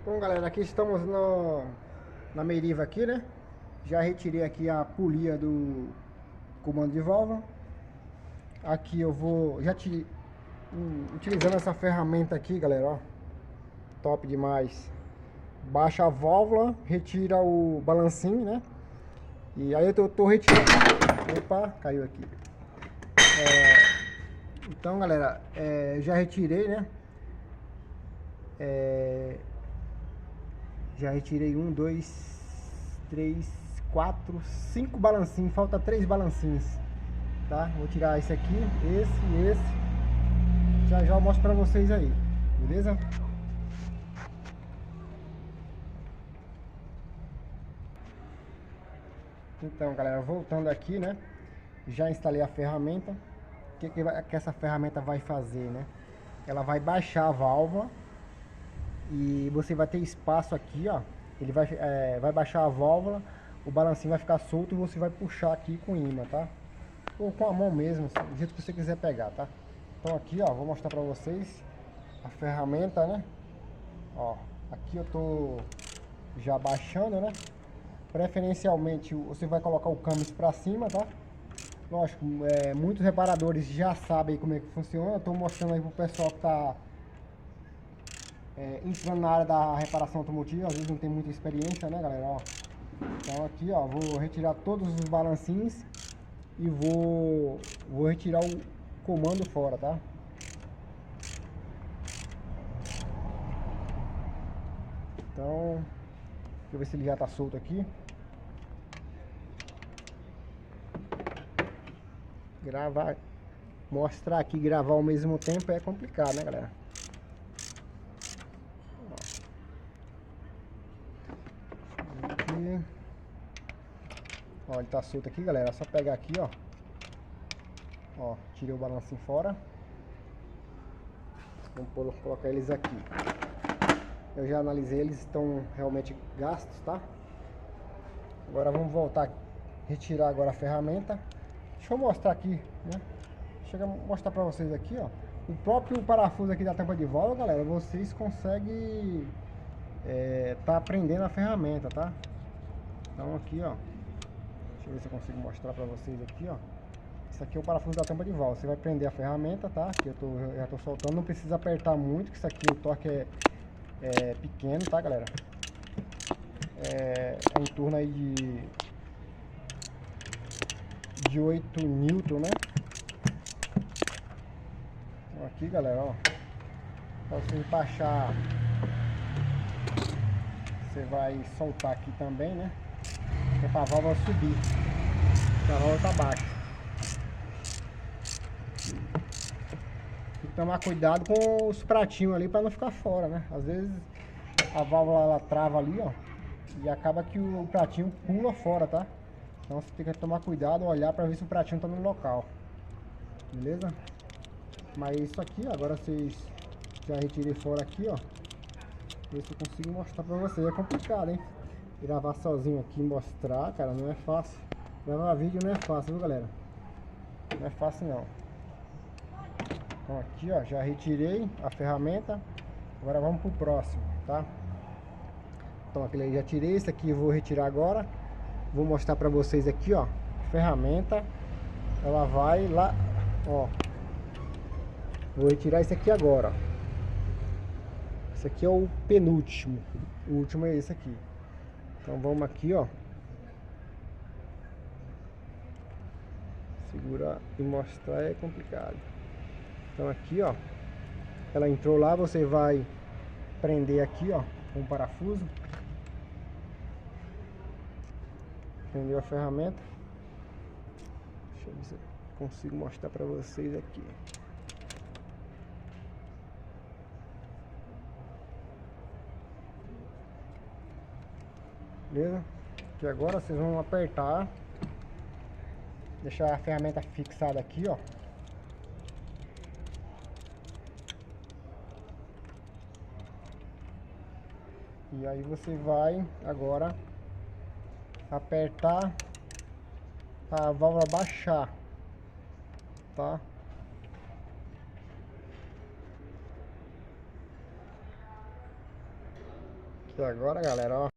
Bom, galera, aqui estamos na Meriva aqui, né? Já retirei aqui a polia do comando de válvula. Aqui eu vou utilizando essa ferramenta aqui, galera, ó. Top demais. Baixa a válvula, retira o balancinho, né? E aí eu tô retirando. Opa, caiu aqui. Então, galera, já retirei, né? Já retirei 1, 2, 3, 4, 5 balancinhos. Falta 3 balancinhos, tá? Vou tirar esse aqui, esse e esse. Já eu mostro pra vocês aí, beleza? Então, galera, voltando aqui, né? Já instalei a ferramenta. O que essa ferramenta vai fazer, né? Ela vai baixar a válvula e você vai ter espaço aqui, ó. Ele vai baixar a válvula, o balancinho vai ficar solto e você vai puxar aqui com imã, tá? Ou com a mão mesmo, do jeito que você quiser pegar, tá? Então aqui, ó, vou mostrar pra vocês a ferramenta, né? Ó, aqui eu tô já baixando, né? Preferencialmente você vai colocar o câmbio pra cima, tá? Lógico, muitos reparadores já sabem como é que funciona. Eu tô mostrando aí pro pessoal que tá entrando na área da reparação automotiva, às vezes não tem muita experiência, né, galera? Ó. Então aqui, ó, vou retirar todos os balancinhos e vou retirar o comando fora, tá? Então, deixa eu ver se ele já tá solto aqui. Mostrar aqui e gravar ao mesmo tempo é complicado, né, galera? Aqui. Ó, ele tá solto aqui, galera. É só pegar aqui, ó. Ó, tirei o balancinho fora. Vamos colocar eles aqui. Eu já analisei, eles estão realmente gastos, tá? Agora vamos voltar, retirar agora a ferramenta. Deixa eu mostrar aqui, né? Chega a mostrar pra vocês aqui, ó. O próprio parafuso aqui da tampa de válvula, galera, vocês conseguem tá prendendo a ferramenta, tá? Então aqui, ó. Deixa eu ver se eu consigo mostrar pra vocês aqui, ó. Isso aqui é o parafuso da tampa de válvula. Você vai prender a ferramenta, tá? Aqui eu já tô soltando, não precisa apertar muito, que isso aqui o torque é pequeno, tá, galera? É em torno aí de 8 Newton, né? Então aqui, galera, ó, pra você encaixar, você vai soltar aqui também, né? Que é pra válvula subir, porque a válvula tá baixa. Tem que tomar cuidado com os pratinhos ali pra não ficar fora, né? Às vezes a válvula ela trava ali, ó, e acaba que o pratinho pula fora, tá? Então você tem que tomar cuidado, olhar pra ver se o pratinho tá no local, beleza? Mas isso aqui, agora vocês já retirei fora aqui, ó. Ver se eu consigo mostrar pra vocês. É complicado, hein? Gravar sozinho aqui e mostrar, cara, não é fácil. Gravar vídeo não é fácil, viu, galera? Não é fácil não. Então aqui, ó, já retirei a ferramenta. Agora vamos pro próximo, tá? Então aquele aí já tirei, esse aqui eu vou retirar agora. Vou mostrar pra vocês aqui, ó. A ferramenta, ela vai lá, ó. Vou retirar esse aqui agora, ó. Esse aqui é o penúltimo. O último é esse aqui. Então vamos aqui, ó. Segurar e mostrar é complicado. Então aqui, ó. Ela entrou lá, você vai prender aqui, ó, com um parafuso. Prendeu a ferramenta. Deixa eu ver se eu consigo mostrar pra vocês aqui. Beleza? Que agora vocês vão apertar, deixar a ferramenta fixada aqui, ó. E aí você vai agora apertar a válvula baixar, tá? E agora, galera, ó.